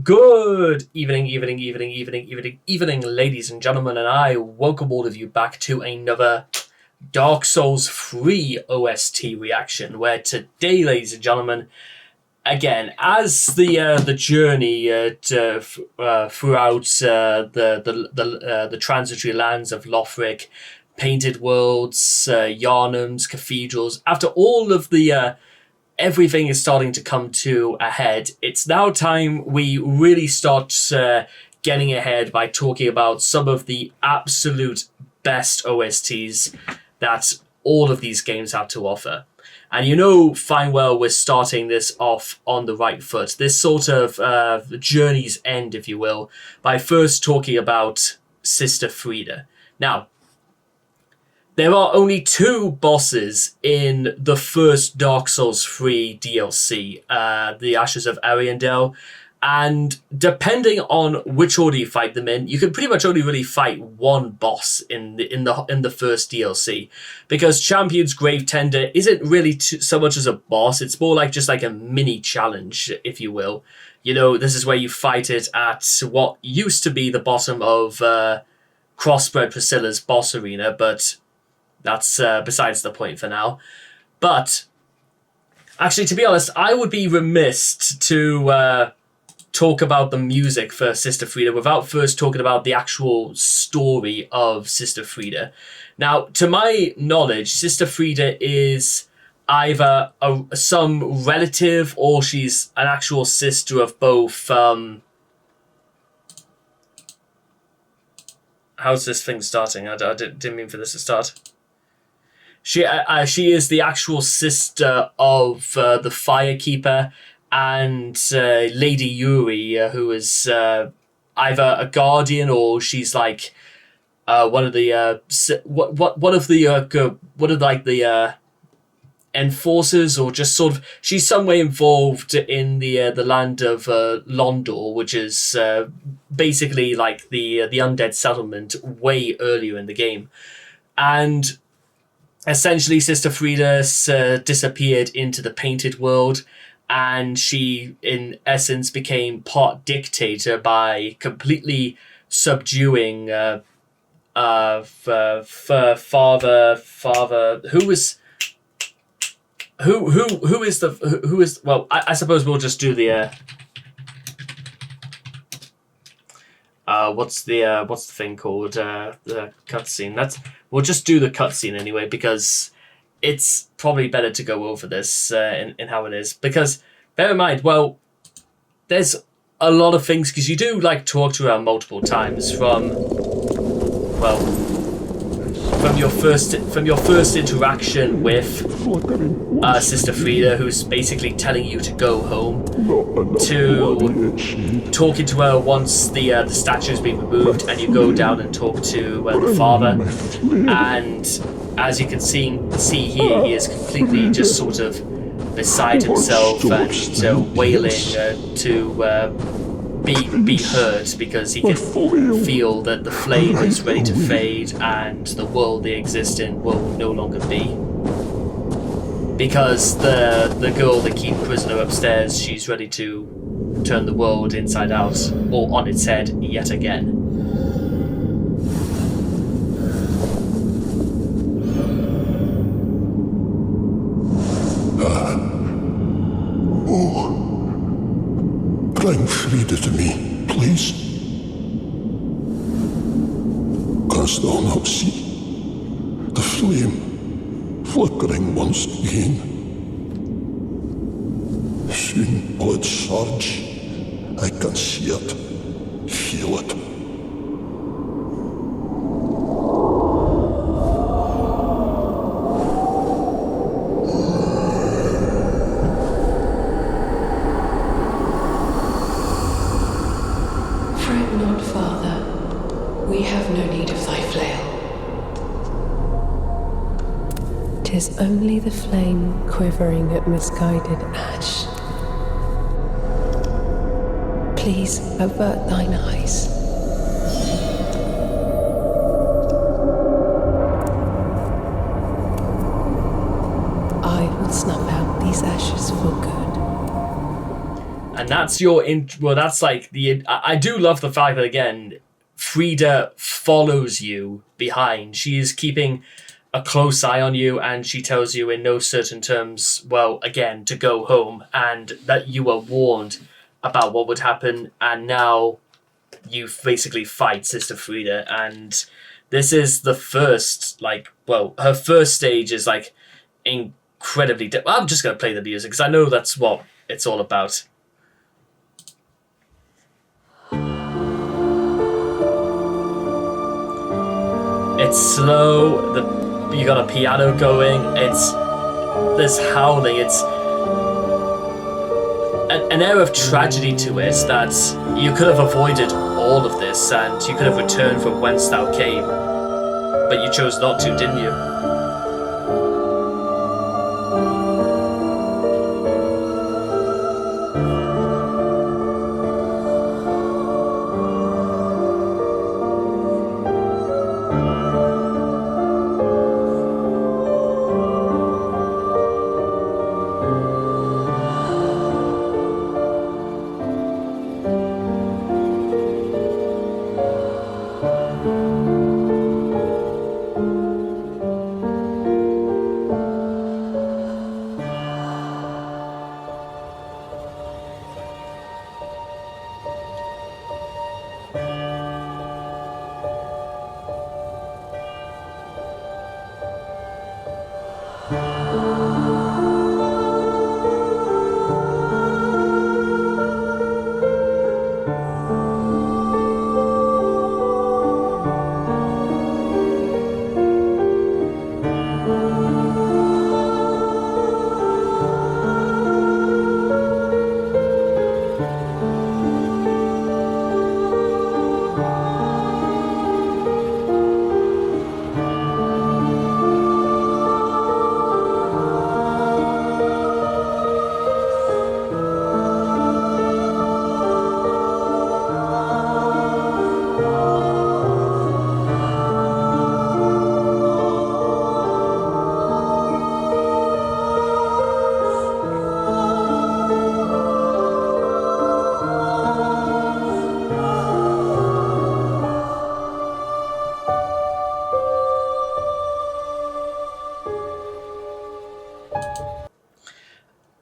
Good evening, ladies and gentlemen, and I welcome all of you back to another Dark Souls 3 OST reaction, where today, ladies and gentlemen, again, as the journey throughout the transitory lands of Lothric, painted worlds, Yharnams, cathedrals, after all of the everything is starting to come to a head, it's now time we really start getting ahead by talking about some of the absolute best OSTs that all of these games have to offer. And you know fine well we're starting this off on the right foot. This sort of journey's end, if you will, by first talking about Sister Friede. Now, there are only two bosses in the first Dark Souls 3 DLC, the Ashes of Ariandel, and depending on which order you fight them in, you can pretty much only really fight one boss in the first DLC, because Champion's Grave Tender isn't really so much as a boss; it's more like just like a mini challenge, if you will. You know, this is where you fight it at what used to be the bottom of Crossbred Priscilla's boss arena, but that's besides the point for now. But actually, to be honest, I would be remiss to talk about the music for Sister Friede without first talking about the actual story of Sister Friede. Now, to my knowledge, Sister Friede is either some relative or she's an actual sister of both. How's this thing starting? I didn't mean for this to start. She is the actual sister of the Firekeeper and Lady Yuri, who is either a guardian or she's like one of the enforcers, or just sort of she's some way involved in the land of Londor, which is basically like the undead settlement way earlier in the game, and essentially, Sister Friede disappeared into the painted world, and she, in essence, became part dictator by completely subduing father. Who is? Well, I suppose we'll just do the. What's the thing called? The cutscene. We'll just do the cutscene anyway, because it's probably better to go over this in how it is. Because, bear in mind, well, there's a lot of things, because you do like talk to her multiple times from your first interaction with Sister Friede, who's basically telling you to go home, to talking to her once the statue's been removed and you go down and talk to the father. And as you can see here, he is completely just sort of beside himself and wailing to be heard, because he can feel that the flame is ready to fade and the world they exist in will no longer be. Because the girl they keep prisoner upstairs, she's ready to turn the world inside out, or on its head yet again. Bring Friede to me, please. Canst thou not see the flame flickering once again? Soon will it surge. I can see it, feel it. Tis only the flame quivering at misguided ash. Please avert thine eyes. I will snuff out these ashes for good. And that's your well, that's like the. I do love the fact that again, Friede follows you behind. She is keeping a close eye on you, and she tells you in no certain terms, well, again, to go home, and that you were warned about what would happen, and now you basically fight Sister Friede, and this is the first, like, well, her first stage is like incredibly. I'm just gonna play the music because I know that's what it's all about. It's slow. You got a piano going. It's this howling. It's an air of tragedy to it that you could have avoided all of this and you could have returned from whence thou came, but you chose not to, didn't you?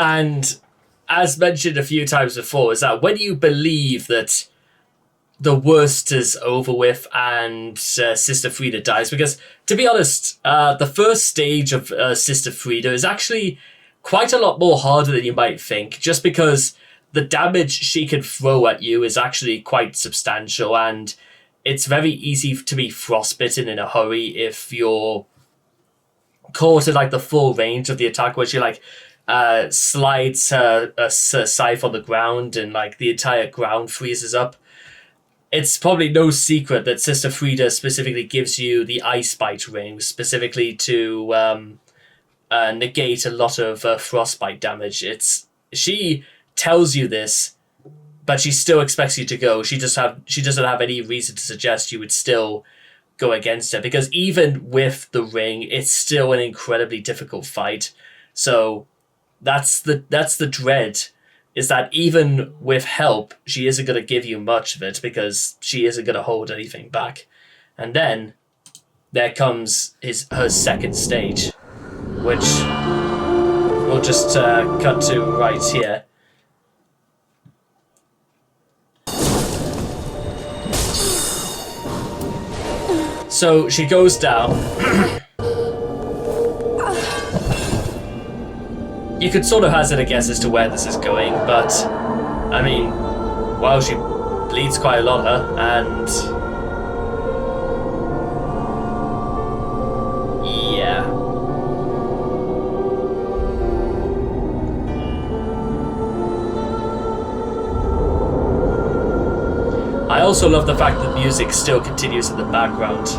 And as mentioned a few times before, is that when you believe that the worst is over with and Sister Friede dies, because to be honest, the first stage of Sister Friede is actually quite a lot more harder than you might think, just because the damage she can throw at you is actually quite substantial, and it's very easy to be frostbitten in a hurry if you're caught at like the full range of the attack, where she like slides her scythe on the ground and like the entire ground freezes up. It's probably no secret that Sister Friede specifically gives you the Ice Bite ring, specifically to negate a lot of frostbite damage. She tells you this, but she still expects you to go. She doesn't have any reason to suggest you would still go against her, because even with the ring, it's still an incredibly difficult fight. So that's the dread, is that even with help, she isn't going to give you much of it, because she isn't going to hold anything back. And then there comes her second stage, which we'll just cut to right here. So she goes down. You could sort of hazard a guess as to where this is going, but I mean, well, she bleeds quite a lot, and yeah. I also love the fact that music still continues in the background.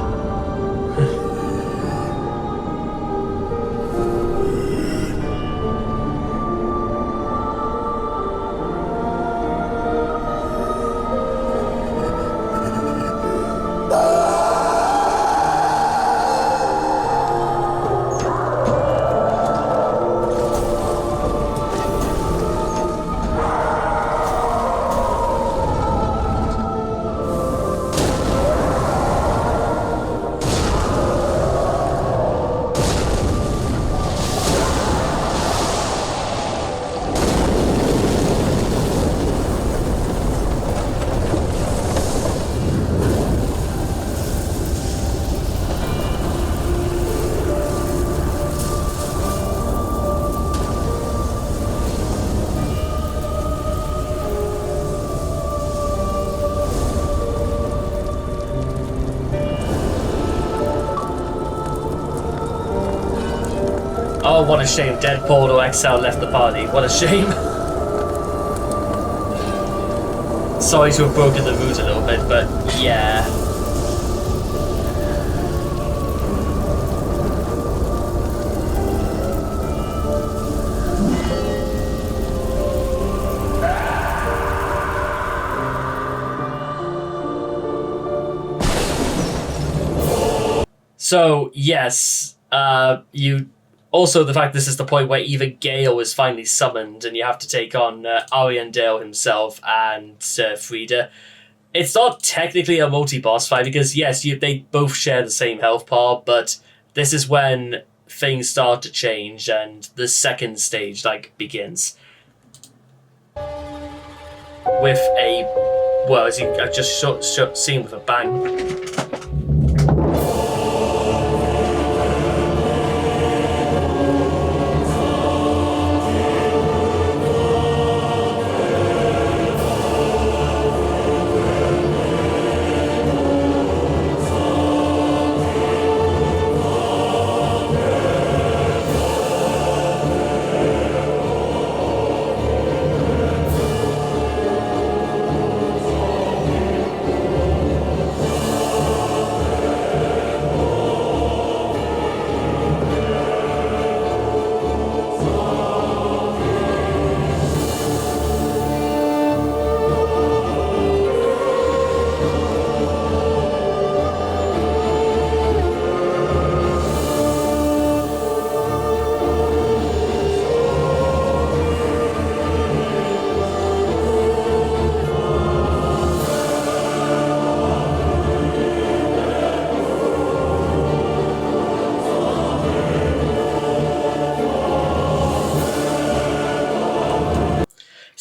Oh, what a shame. Dead Portal XL left the party. What a shame. Sorry to have broken the mood a little bit, but yeah. So, yes, you... Also, the fact this is the point where even Gale is finally summoned and you have to take on Ariandel himself and Friede. It's not technically a multi-boss fight because, yes, they both share the same health bar, but this is when things start to change and the second stage, begins. With a... Well, as I've just seen with a bang.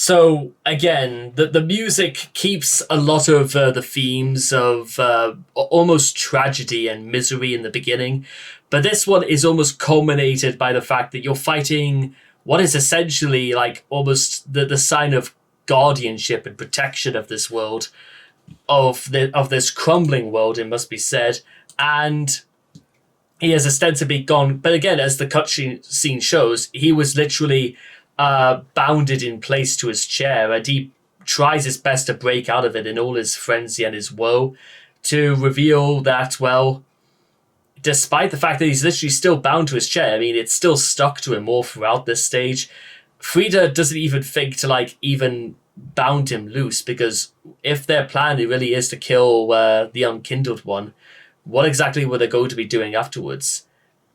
So, again, the music keeps a lot of the themes of almost tragedy and misery in the beginning, but this one is almost culminated by the fact that you're fighting what is essentially almost the sign of guardianship and protection of this world, of this crumbling world, it must be said, and he has ostensibly gone, but again, as the cutscene shows, he was literally bounded in place to his chair, and he tries his best to break out of it in all his frenzy and his woe, to reveal that, well, despite the fact that he's literally still bound to his chair, I mean, it's still stuck to him all throughout this stage. Friede doesn't even think to, even bound him loose, because if their plan really is to kill the Unkindled One, what exactly were they going to be doing afterwards?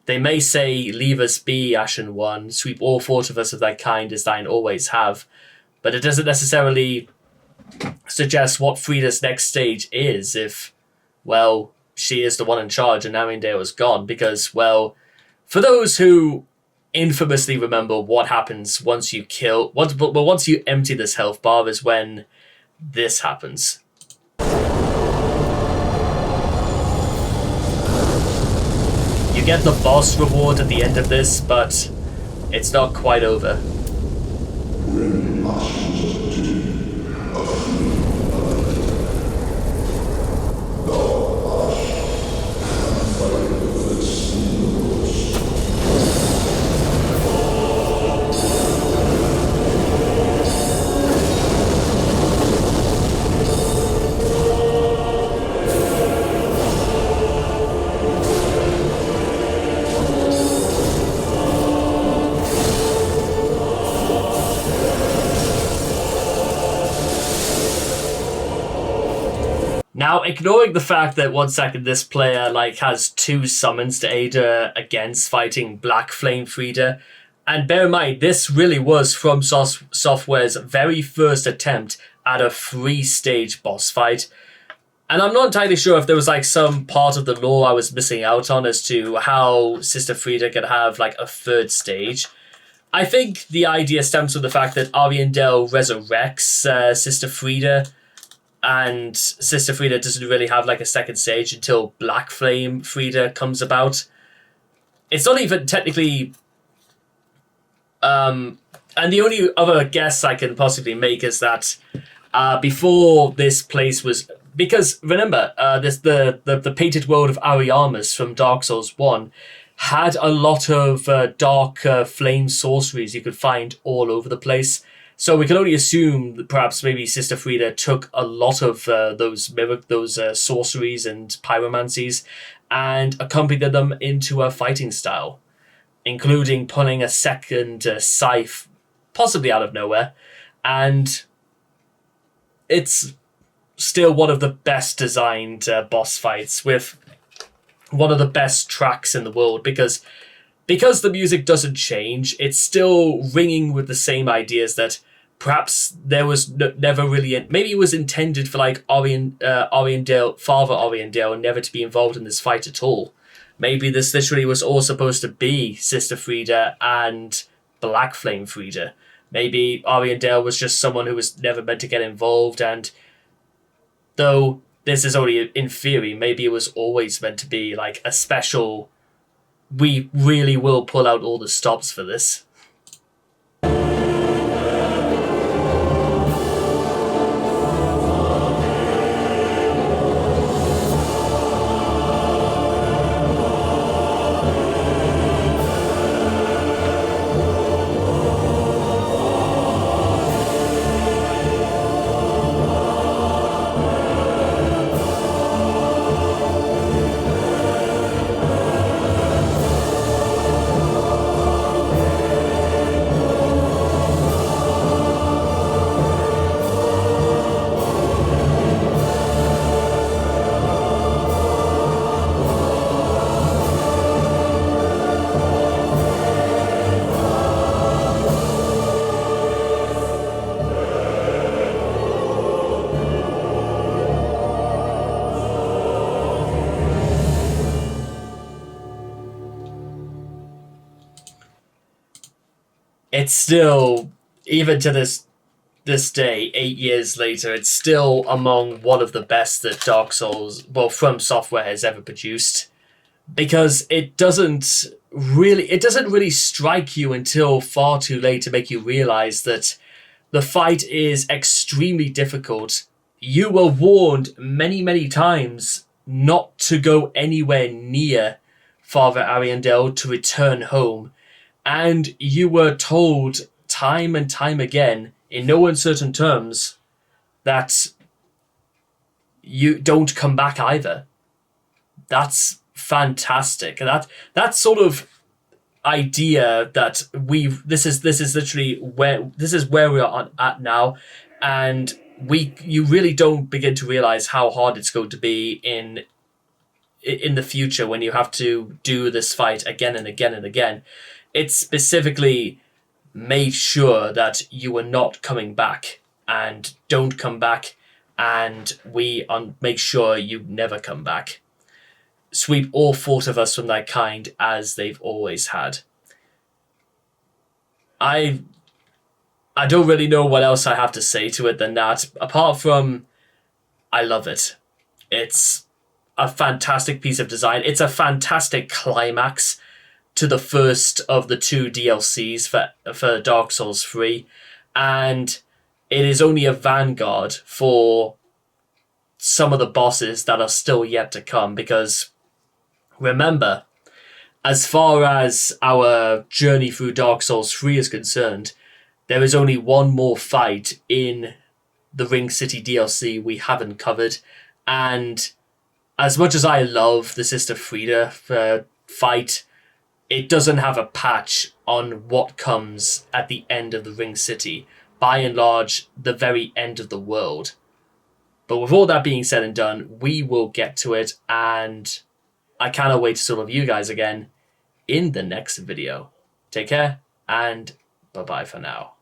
They may say, leave us be, Ashen One, sweep all thought of us of thy kind as thine always have, but it doesn't necessarily suggest what Friede's next stage is if, well, she is the one in charge and Ariandel is gone, because, well, for those who infamously remember what happens once you empty this health bar is when this happens. You get the boss reward at the end of this, but it's not quite over. Now, ignoring the fact that 1 second this player has 2 summons to aid her against fighting Black Flame Friede, and bear in mind, this really was From Software's very first attempt at a 3-stage boss fight. And I'm not entirely sure if there was some part of the lore I was missing out on as to how Sister Friede could have a 3rd stage. I think the idea stems from the fact that Ariandel resurrects Sister Friede, and Sister Friede doesn't really have a 2nd stage until Black Flame Friede comes about. It's not even technically... and the only other guess I can possibly make is that before this place was... Because, remember, the painted world of Ariamis from Dark Souls 1, had a lot of dark flame sorceries you could find all over the place. So we can only assume that perhaps maybe Sister Friede took a lot of those sorceries and pyromancies and accompanied them into her fighting style, including pulling a second scythe, possibly out of nowhere. And it's still one of the best designed boss fights with one of the best tracks in the world because the music doesn't change. It's still ringing with the same ideas that perhaps there was never really... Maybe it was intended for like Ariandel, Father Ariandel, never to be involved in this fight at all. Maybe this literally was all supposed to be Sister Friede and Black Flame Friede. Maybe Ariandel was just someone who was never meant to get involved, and though this is only in theory, maybe it was always meant to be like a special... We really will pull out all the stops for this. It's still, even to this day, 8 years later, it's still among one of the best that Dark Souls, well, From Software has ever produced, because it doesn't really strike you until far too late to make you realize that the fight is extremely difficult. You were warned many, many times not to go anywhere near Father Ariandel, to return home. And you were told time and time again, in no uncertain terms, that you don't come back either. That's fantastic. And that sort of idea that this is literally where we are at now, and you really don't begin to realize how hard it's going to be in the future when you have to do this fight again and again and again. It specifically made sure that you are not coming back, and don't come back, and we make sure you never come back. Sweep all thought of us from that kind as they've always had. I don't really know what else I have to say to it than that, apart from I love it. It's a fantastic piece of design. It's a fantastic climax to the first of the 2 DLCs for Dark Souls 3, and it is only a vanguard for some of the bosses that are still yet to come, because remember, as far as our journey through Dark Souls 3 is concerned, there is only one more fight in the Ring City DLC we haven't covered, and as much as I love the Sister Friede fight, it doesn't have a patch on what comes at the end of the Ring City. By and large, the very end of the world. But with all that being said and done, we will get to it, and I cannot wait to see all of you guys again in the next video. Take care, and bye-bye for now.